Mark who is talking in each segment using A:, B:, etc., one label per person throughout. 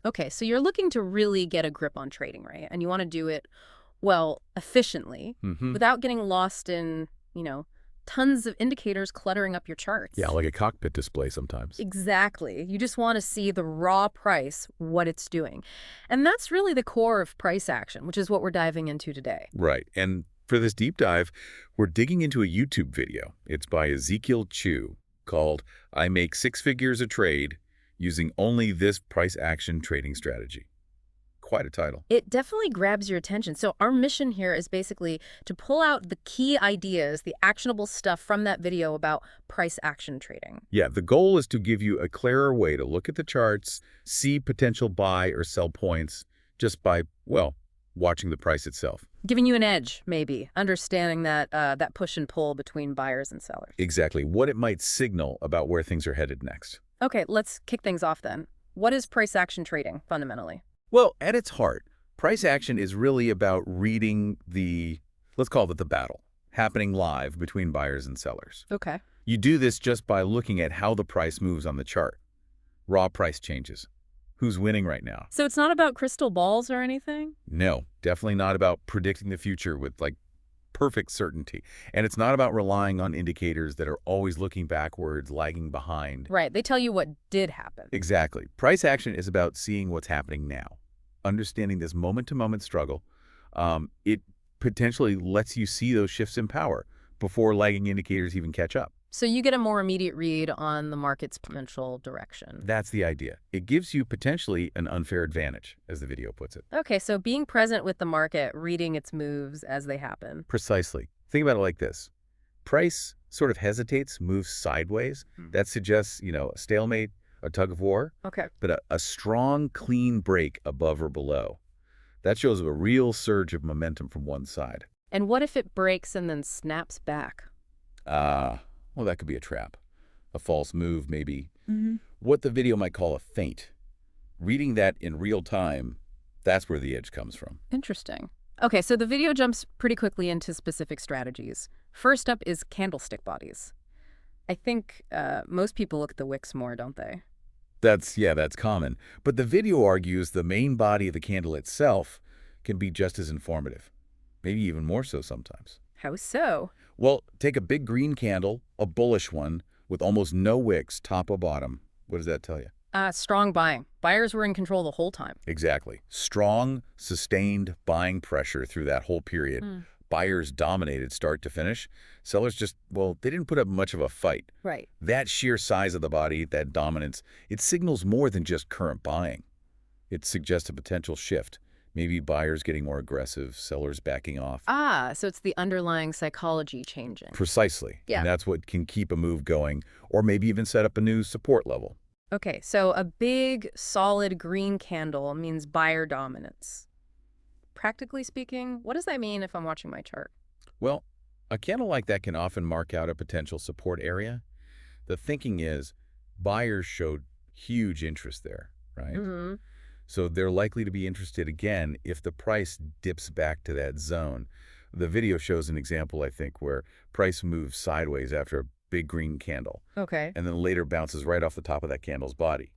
A: Okay, so you're looking to really get a grip on trading, right? And you want to do it, well, efficiently,
B: Mm-hmm.
A: without getting lost in, tons of indicators cluttering up your
B: Yeah,
A: charts.
B: like a cockpit display sometimes.
A: Exactly. You just want to see the raw price, what it's doing. And that's really the core of price action, which is what we're diving into today.
B: Right. And for this deep dive, we're digging into a YouTube video. It's by Ezekiel Chew called I Make Six Figures a Trade Using Only This Price Action Trading Strategy. Quite a title.
A: It definitely grabs your attention. So our mission here is basically to pull out the key ideas, the actionable stuff from that video about price action trading.
B: Yeah, the goal is to give you a clearer way to look at the charts, see potential buy or sell points just by, well, watching the price itself.
A: Giving you an edge, maybe, understanding that push and pull between buyers and sellers.
B: Exactly, what it might signal about where things are headed next.
A: Okay, let's kick things off then. What is price action trading, fundamentally?
B: Well, at its heart, price action is really about reading let's call it the battle, happening live between buyers and sellers.
A: Okay.
B: You do this just by looking at how the price moves on the chart. Raw price changes. Who's winning right now?
A: So it's not about crystal balls or anything?
B: No, definitely not about predicting the future with perfect certainty. And it's not about relying on indicators that are always looking backwards, lagging behind.
A: Right, they tell you what did happen.
B: Exactly. Price action is about seeing what's happening now, understanding this moment-to-moment struggle. It potentially lets you see those shifts in power before lagging indicators even catch up.
A: So you get a more immediate read on the market's potential direction.
B: That's the idea. It gives you potentially an unfair advantage, as the video puts it.
A: Okay, so being present with the market, reading its moves as they happen.
B: Precisely. Think about it like this. Price sort of hesitates, moves sideways. That suggests, a stalemate, a tug of war.
A: Okay.
B: But a strong, clean break above or below. That shows a real surge of momentum from one side.
A: And what if it breaks and then snaps back?
B: Well, that could be a trap. A false move, maybe. What the video might call a feint. Reading that in real time, that's where the edge comes from.
A: Interesting. Okay, so the video jumps pretty quickly into specific strategies. First up is candlestick bodies. I think most people look at the wicks more, don't they?
B: That's common. But the video argues the main body of the candle itself can be just as informative. Maybe even more so sometimes.
A: How so?
B: Well, take a big green candle, a bullish one, with almost no wicks, top or bottom. What does that tell you?
A: Strong buying. Buyers were in control the whole time.
B: Exactly. Strong, sustained buying pressure through that whole period. Buyers dominated start to finish. Sellers they didn't put up much of a fight.
A: Right.
B: That sheer size of the body, that dominance, it signals more than just current buying. It suggests a potential shift. Maybe buyers getting more aggressive, sellers backing off.
A: So it's the underlying psychology changing.
B: Precisely.
A: Yeah.
B: And that's what can keep a move going, or maybe even set up a new support level.
A: Okay, so a big, solid green candle means buyer dominance. Practically speaking, what does that mean if I'm watching my chart?
B: Well, a candle like that can often mark out a potential support area. The thinking is buyers showed huge interest there, right? So they're likely to be interested again if the price dips back to that zone. The video shows an example, I think, where price moves sideways after a big green candle.
A: Okay.
B: And then later bounces right off the top of that candle's body,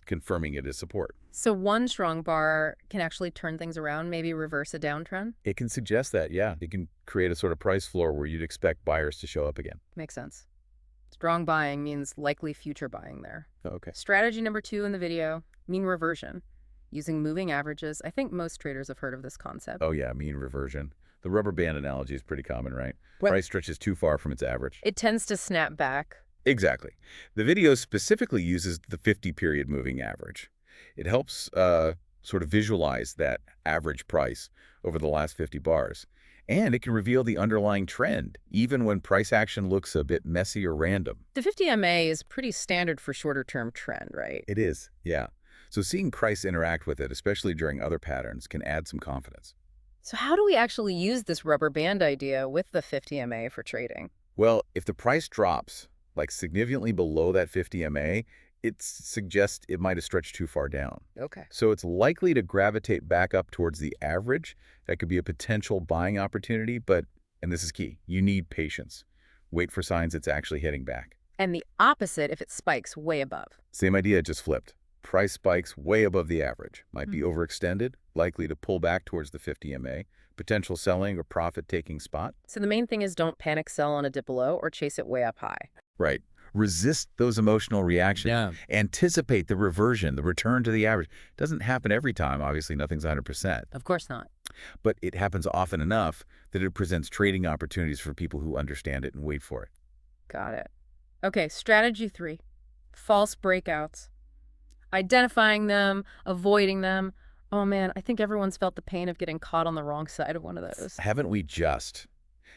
B: confirming it as support.
A: So one strong bar can actually turn things around, maybe reverse a downtrend?
B: It can suggest that, yeah. It can create a sort of price floor where you'd expect buyers to show up again.
A: Makes sense. Strong buying means likely future buying there.
B: Okay.
A: Strategy number 2 in the video, mean reversion. Using moving averages. I think most traders have heard of this concept.
B: Oh, yeah, mean reversion. The rubber band analogy is pretty common, right?
A: What?
B: Price stretches too far from its average.
A: It tends to snap back.
B: Exactly. The video specifically uses the 50-period moving average. It helps sort of visualize that average price over the last 50 bars. And it can reveal the underlying trend, even when price action looks a bit messy or random.
A: The 50 MA is pretty standard for shorter-term trend, right?
B: It is, yeah. So seeing price interact with it, especially during other patterns, can add some confidence.
A: So how do we actually use this rubber band idea with the 50 MA for trading?
B: Well, if the price drops, significantly below that 50 MA, it suggests it might have stretched too far down.
A: Okay.
B: So it's likely to gravitate back up towards the average. That could be a potential buying opportunity, but, and this is key, you need patience. Wait for signs it's actually heading back.
A: And the opposite if it spikes way above.
B: Same idea, just flipped. Price spikes way above the average. Might be overextended, likely to pull back towards the 50 MA. Potential selling or profit-taking spot.
A: So the main thing is don't panic sell on a dip below or chase it way up high.
B: Right. Resist those emotional reactions.
C: Yeah.
B: Anticipate the reversion, the return to the average. Doesn't happen every time. Obviously, nothing's 100%.
A: Of course not.
B: But it happens often enough that it presents trading opportunities for people who understand it and wait for it.
A: Got it. Okay, strategy 3. False breakouts. Identifying them, avoiding them. Oh man, I think everyone's felt the pain of getting caught on the wrong side of one of those.
B: Haven't we just?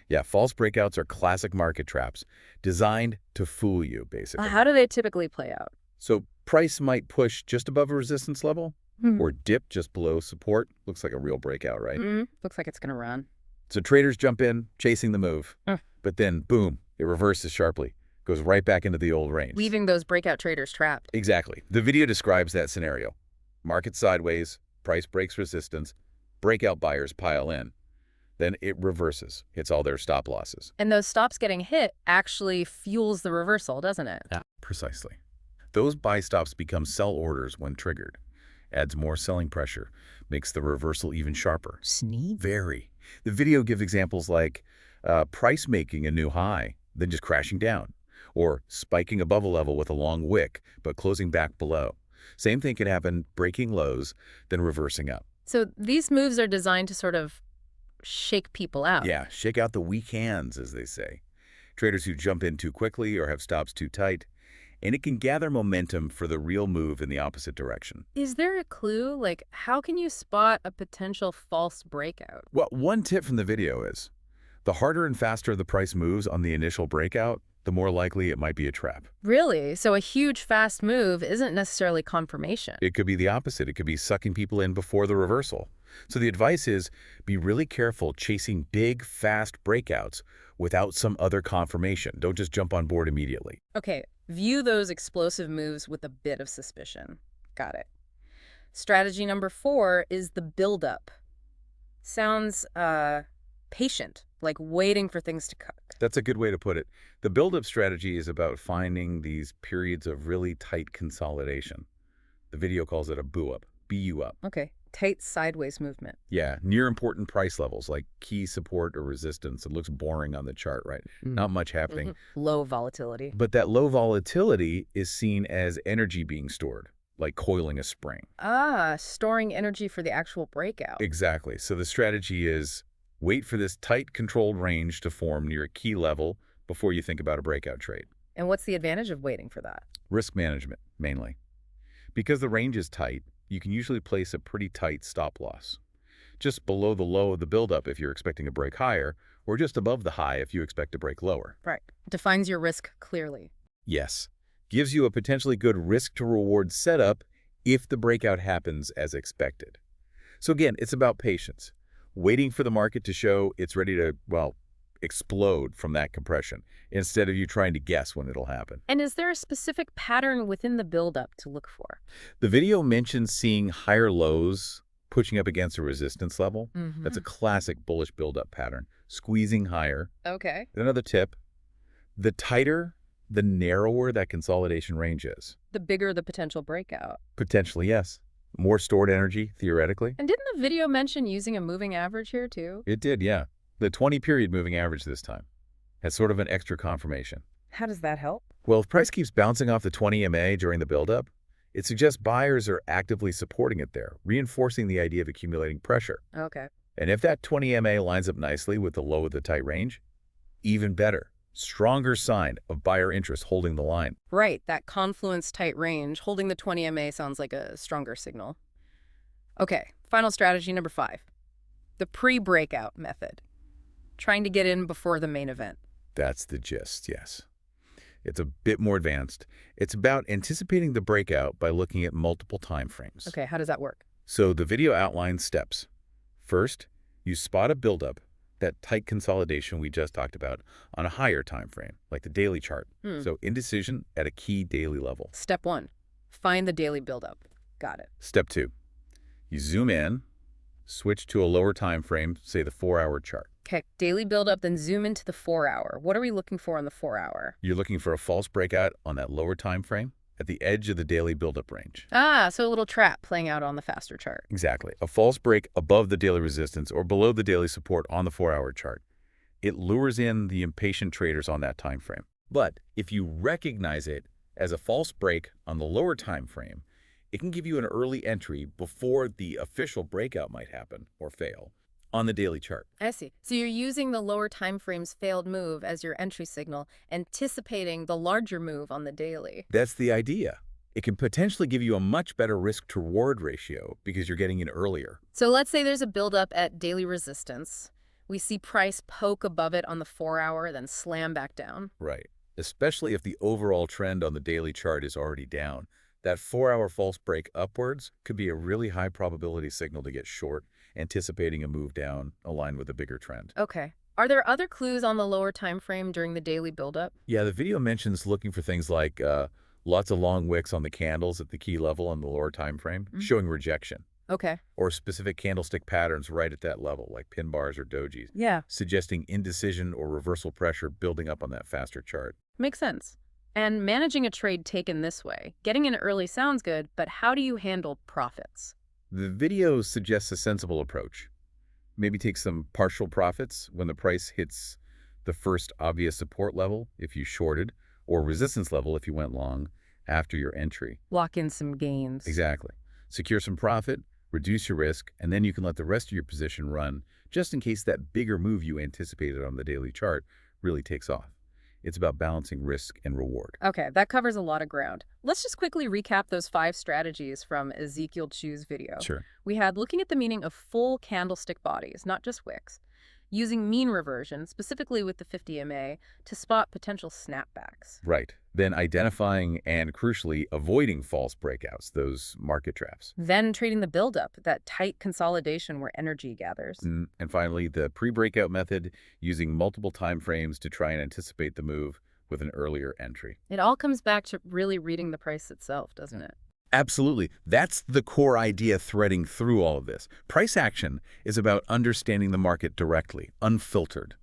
B: Yeah, false breakouts are classic market traps designed to fool you, basically.
A: How do they typically play out?
B: So price might push just above a resistance level or dip just below support. Looks like a real breakout, right?
A: Looks like it's going to run.
B: So traders jump in, chasing the move. But then, boom, it reverses sharply. Goes right back into the old range.
A: Leaving those breakout traders trapped.
B: Exactly. The video describes that scenario. Market sideways, price breaks resistance, breakout buyers pile in. Then it reverses, hits all their stop losses.
A: And those stops getting hit actually fuels the reversal, doesn't it?
C: Yeah.
B: Precisely. Those buy stops become sell orders when triggered. Adds more selling pressure, makes the reversal even sharper.
C: Sneak.
B: Very. The video gives examples like price making a new high, then just crashing down, or spiking above a level with a long wick, but closing back below. Same thing can happen breaking lows, then reversing up.
A: So these moves are designed to sort of shake people out.
B: Yeah, shake out the weak hands, as they say. Traders who jump in too quickly or have stops too tight, and it can gather momentum for the real move in the opposite direction.
A: Is there a clue? Like, how can you spot a potential false breakout?
B: Well, one tip from the video is, the harder and faster the price moves on the initial breakout, the more likely it might be a trap.
A: Really? So a huge fast move isn't necessarily confirmation.
B: It could be the opposite. It could be sucking people in before the reversal. So the advice is, be really careful chasing big, fast breakouts without some other confirmation. Don't just jump on board immediately.
A: Okay, view those explosive moves with a bit of suspicion. Got it. Strategy number 4 is the buildup. Sounds patient, like waiting for things to cook.
B: That's a good way to put it. The build-up strategy is about finding these periods of really tight consolidation. The video calls it a boo-up, B-U-up.
A: Okay, tight sideways movement.
B: Yeah, near important price levels like key support or resistance. It looks boring on the chart, right? Not much happening.
A: Low volatility.
B: But that low volatility is seen as energy being stored, like coiling a spring.
A: Ah, storing energy for the actual breakout.
B: Exactly. So the strategy is wait for this tight controlled range to form near a key level before you think about a breakout trade.
A: And what's the advantage of waiting for that?
B: Risk management, mainly. Because the range is tight, you can usually place a pretty tight stop loss. Just below the low of the buildup if you're expecting a break higher, or just above the high if you expect to break lower.
A: Right. Defines your risk clearly.
B: Yes. Gives you a potentially good risk to reward setup if the breakout happens as expected. So again, it's about patience. Waiting for the market to show it's ready to, well, explode from that compression, instead of you trying to guess when it'll happen.
A: And is there a specific pattern within the buildup to look for?
B: The video mentions seeing higher lows pushing up against a resistance level. That's a classic bullish buildup pattern. Squeezing higher.
A: Okay.
B: Another tip, the tighter, the narrower that consolidation range is.
A: The bigger the potential breakout.
B: Potentially, yes. More stored energy, theoretically.
A: And didn't the video mention using a moving average here too?
B: It did, yeah. The 20-period moving average this time has sort of an extra confirmation.
A: How does that help?
B: Well, if price keeps bouncing off the 20 MA during the buildup, it suggests buyers are actively supporting it there, reinforcing the idea of accumulating pressure.
A: Okay.
B: And if that 20 MA lines up nicely with the low of the tight range, even better. Stronger sign of buyer interest holding the line.
A: Right, that confluence tight range, holding the 20 MA sounds like a stronger signal. Okay, final strategy number 5. The pre-breakout method. Trying to get in before the main event.
B: That's the gist, yes. It's a bit more advanced. It's about anticipating the breakout by looking at multiple time frames.
A: Okay, how does that work?
B: So the video outlines steps. First, you spot a buildup, that tight consolidation we just talked about, on a higher time frame, like the daily chart. So indecision at a key daily level.
A: Step 1, find the daily buildup. Got it.
B: Step 2, you zoom in, switch to a lower time frame, say the 4-hour chart.
A: Okay, daily buildup, then zoom into the 4-hour. What are we looking for on the 4-hour?
B: You're looking for a false breakout on that lower time frame at the edge of the daily buildup range.
A: Ah, so a little trap playing out on the faster chart.
B: Exactly. A false break above the daily resistance or below the daily support on the 4-hour chart. It lures in the impatient traders on that time frame. But if you recognize it as a false break on the lower time frame, it can give you an early entry before the official breakout might happen or fail on the daily chart.
A: I see. So you're using the lower time frame's failed move as your entry signal, anticipating the larger move on the daily.
B: That's the idea. It can potentially give you a much better risk-to-reward ratio because you're getting in earlier.
A: So let's say there's a buildup at daily resistance. We see price poke above it on the 4-hour, then slam back down.
B: Right. Especially if the overall trend on the daily chart is already down. That 4-hour false break upwards could be a really high probability signal to get short, anticipating a move down aligned with a bigger trend.
A: Okay. Are there other clues on the lower time frame during the daily buildup?
B: Yeah, the video mentions looking for things like lots of long wicks on the candles at the key level on the lower time frame, showing rejection.
A: Okay.
B: Or specific candlestick patterns right at that level, like pin bars or dojis,
A: Yeah.
B: suggesting indecision or reversal pressure building up on that faster chart.
A: Makes sense. And managing a trade taken this way, getting in early sounds good, but how do you handle profits?
B: The video suggests a sensible approach. Maybe take some partial profits when the price hits the first obvious support level if you shorted, or resistance level if you went long after your entry.
A: Lock in some gains.
B: Exactly. Secure some profit, reduce your risk, and then you can let the rest of your position run just in case that bigger move you anticipated on the daily chart really takes off. It's about balancing risk and reward.
A: Okay, that covers a lot of ground. Let's just quickly recap those 5 strategies from Ezekiel Chew's video.
B: Sure.
A: We had looking at the meaning of full candlestick bodies, not just wicks. Using mean reversion, specifically with the 50 MA, to spot potential snapbacks.
B: Right. Then identifying and, crucially, avoiding false breakouts, those market traps.
A: Then trading the buildup, that tight consolidation where energy gathers.
B: And finally, the pre-breakout method, using multiple time frames to try and anticipate the move with an earlier entry.
A: It all comes back to really reading the price itself, doesn't it?
B: Absolutely. That's the core idea threading through all of this. Price action is about understanding the market directly, unfiltered.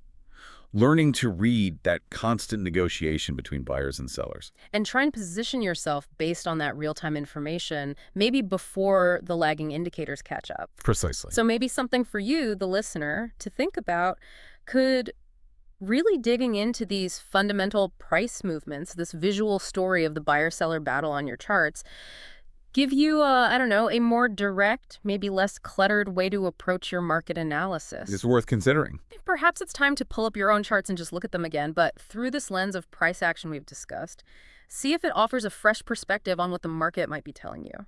B: Learning to read that constant negotiation between buyers and sellers.
A: And try and position yourself based on that real-time information, maybe before the lagging indicators catch up.
B: Precisely.
A: So maybe something for you, the listener, to think about could really digging into these fundamental price movements, this visual story of the buyer-seller battle on your charts, give you, a more direct, maybe less cluttered way to approach your market analysis.
B: It's worth considering.
A: Perhaps it's time to pull up your own charts and just look at them again, but through this lens of price action we've discussed, see if it offers a fresh perspective on what the market might be telling you.